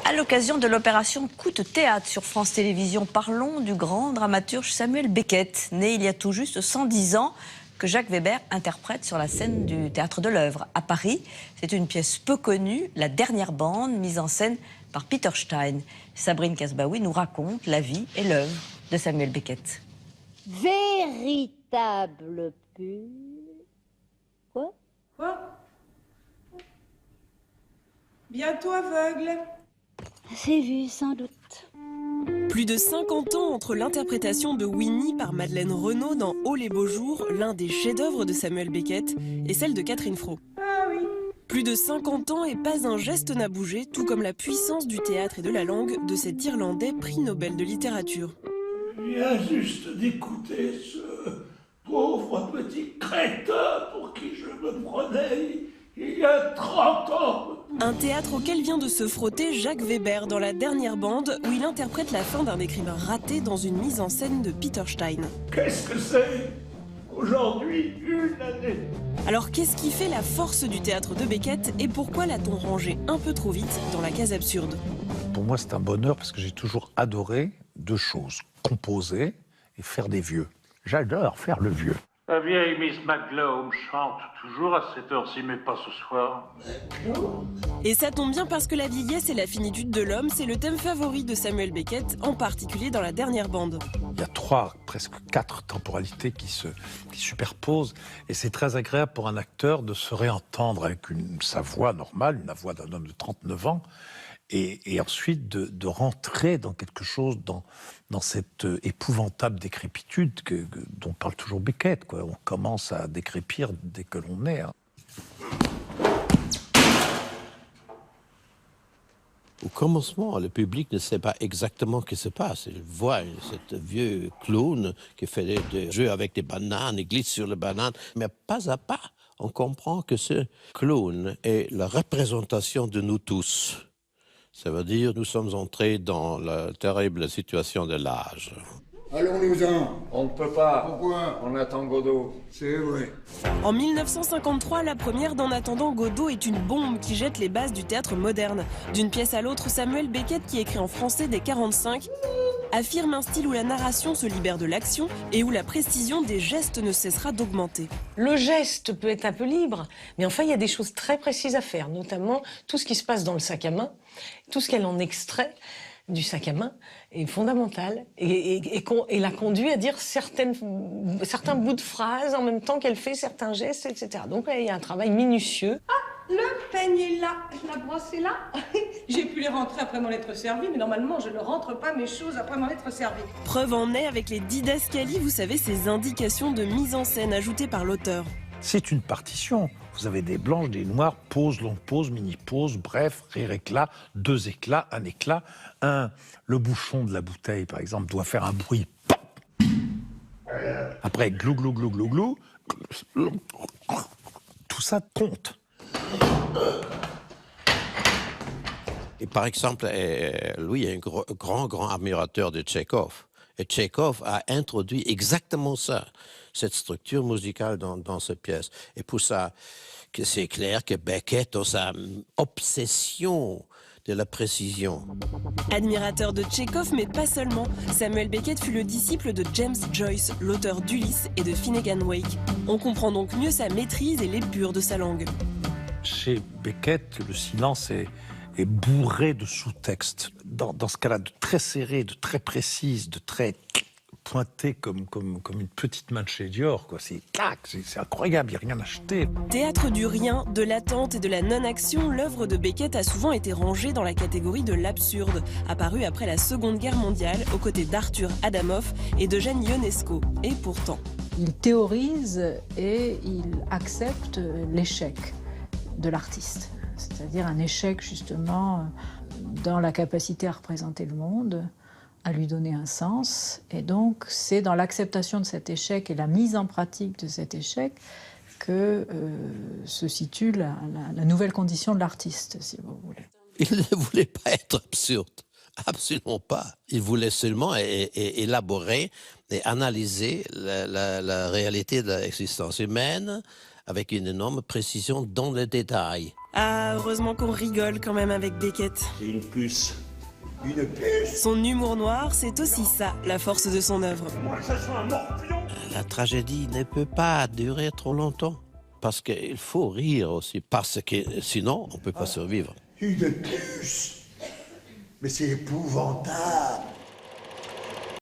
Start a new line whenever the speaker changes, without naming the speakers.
À l'occasion de l'opération Coup de théâtre sur France Télévisions, parlons du grand dramaturge Samuel Beckett, né il y a tout juste 110 ans, que Jacques Weber interprète sur la scène du Théâtre de l'Œuvre à Paris. C'est une pièce peu connue, La dernière bande, mise en scène par Peter Stein. Sabrine Kasbaoui nous raconte la vie et l'œuvre de Samuel Beckett.
Véritable pur. Quoi?
Bientôt aveugle.
C'est vu, sans doute.
Plus de 50 ans entre l'interprétation de Winnie par Madeleine Renaud dans Oh les beaux jours, l'un des chefs-d'œuvre de Samuel Beckett, et celle de Catherine Fro.
Ah oui.
Plus de 50 ans et pas un geste n'a bougé, tout comme la puissance du théâtre et de la langue de cet Irlandais prix Nobel de littérature.
Je viens juste d'écouter ce pauvre petit crétin pour qui je me prenais il y a 30 ans.
Un théâtre auquel vient de se frotter Jacques Weber dans La dernière bande, où il interprète la fin d'un écrivain raté dans une mise en scène de Peter Stein.
Qu'est-ce que c'est? Aujourd'hui, une année.
Alors qu'est-ce qui fait la force du théâtre de Beckett et pourquoi l'a-t-on rangé un peu trop vite dans la case absurde?
Pour moi, c'est un bonheur parce que j'ai toujours adoré deux choses, composer et faire des vieux. J'adore faire le vieux.
La vieille Miss McGlone chante toujours à cette heure-ci, mais pas ce soir.
Et ça tombe bien parce que la vieillesse et la finitude de l'homme, c'est le thème favori de Samuel Beckett, en particulier dans La dernière bande.
Il y a 3, presque 4 temporalités qui superposent. Et c'est très agréable pour un acteur de se réentendre avec sa voix normale, la voix d'un homme de 39 ans, et ensuite de rentrer dans quelque chose, dans cette épouvantable décrépitude dont parle toujours Beckett, quoi. On commence à décrépir dès que l'on est. Hein.
Au commencement, le public ne sait pas exactement ce qui se passe. Il voit ce vieux clown qui fait des jeux avec des bananes, il glisse sur les bananes. Mais pas à pas, on comprend que ce clown est la représentation de nous tous. Ça veut dire nous sommes entrés dans la terrible situation de l'âge.
Allons-nous-en.
On ne peut pas.
Pourquoi?
On attend Godot.
C'est vrai.
En 1953, la première d'En attendant Godot est une bombe qui jette les bases du théâtre moderne. D'une pièce à l'autre, Samuel Beckett, qui écrit en français dès 1945, affirme un style où la narration se libère de l'action et où la précision des gestes ne cessera d'augmenter.
Le geste peut être un peu libre, mais enfin il y a des choses très précises à faire, notamment tout ce qui se passe dans le sac à main, tout ce qu'elle en extrait du sac à main est fondamental et la conduit à dire certains bouts de phrases en même temps qu'elle fait certains gestes, etc. Donc il y a un travail minutieux.
Ah, le peigne est là, la brosse est là. J'ai pu les rentrer après m'en être servi, mais normalement je ne rentre pas mes choses après m'en être servi.
Preuve en est avec les didascalies, vous savez, ces indications de mise en scène ajoutées par l'auteur.
C'est une partition. Vous avez des blanches, des noirs, pause, longue pause, mini-pause, bref, rire éclat, 2 éclats, un éclat. Le bouchon de la bouteille, par exemple, doit faire un bruit. Après, glou, glou, glou, glou, glou. Tout ça compte.
Et par exemple, lui est un grand admirateur de Tchekhov. Et Tchekhov a introduit exactement ça, cette structure musicale dans cette pièce. Et pour ça, c'est clair que Beckett a sa obsession de la précision.
Admirateur de Tchekhov, mais pas seulement. Samuel Beckett fut le disciple de James Joyce, l'auteur d'Ulysse et de Finnegan Wake. On comprend donc mieux sa maîtrise et l'épure de sa langue.
Chez Beckett, le silence est bourré de sous-textes. Dans ce cas-là, de très serré, de très précise, de très pointé comme une petite main de chez Dior, quoi. C'est incroyable, il n'y a rien acheté.
Théâtre du rien, de l'attente et de la non-action, l'œuvre de Beckett a souvent été rangée dans la catégorie de l'absurde, apparue après la Seconde Guerre mondiale, aux côtés d'Arthur Adamoff et d'Eugène Ionesco. Et pourtant...
Il théorise et il accepte l'échec de l'artiste. C'est-à-dire un échec, justement, dans la capacité à représenter le monde, à lui donner un sens. Et donc, c'est dans l'acceptation de cet échec et la mise en pratique de cet échec que se situe la nouvelle condition de l'artiste, si vous voulez.
Il ne voulait pas être absurde, absolument pas. Il voulait seulement élaborer et analyser la réalité de l'existence humaine avec une énorme précision dans les détails.
Ah, heureusement qu'on rigole quand même avec Beckett.
C'est une puce. Une puce?
Son humour noir, c'est aussi ça, la force de son œuvre.
Moi, que ça soit un morpion.
La tragédie ne peut pas durer trop longtemps. Parce qu'il faut rire aussi. Parce que sinon, on ne peut pas survivre.
Une puce? Mais c'est épouvantable.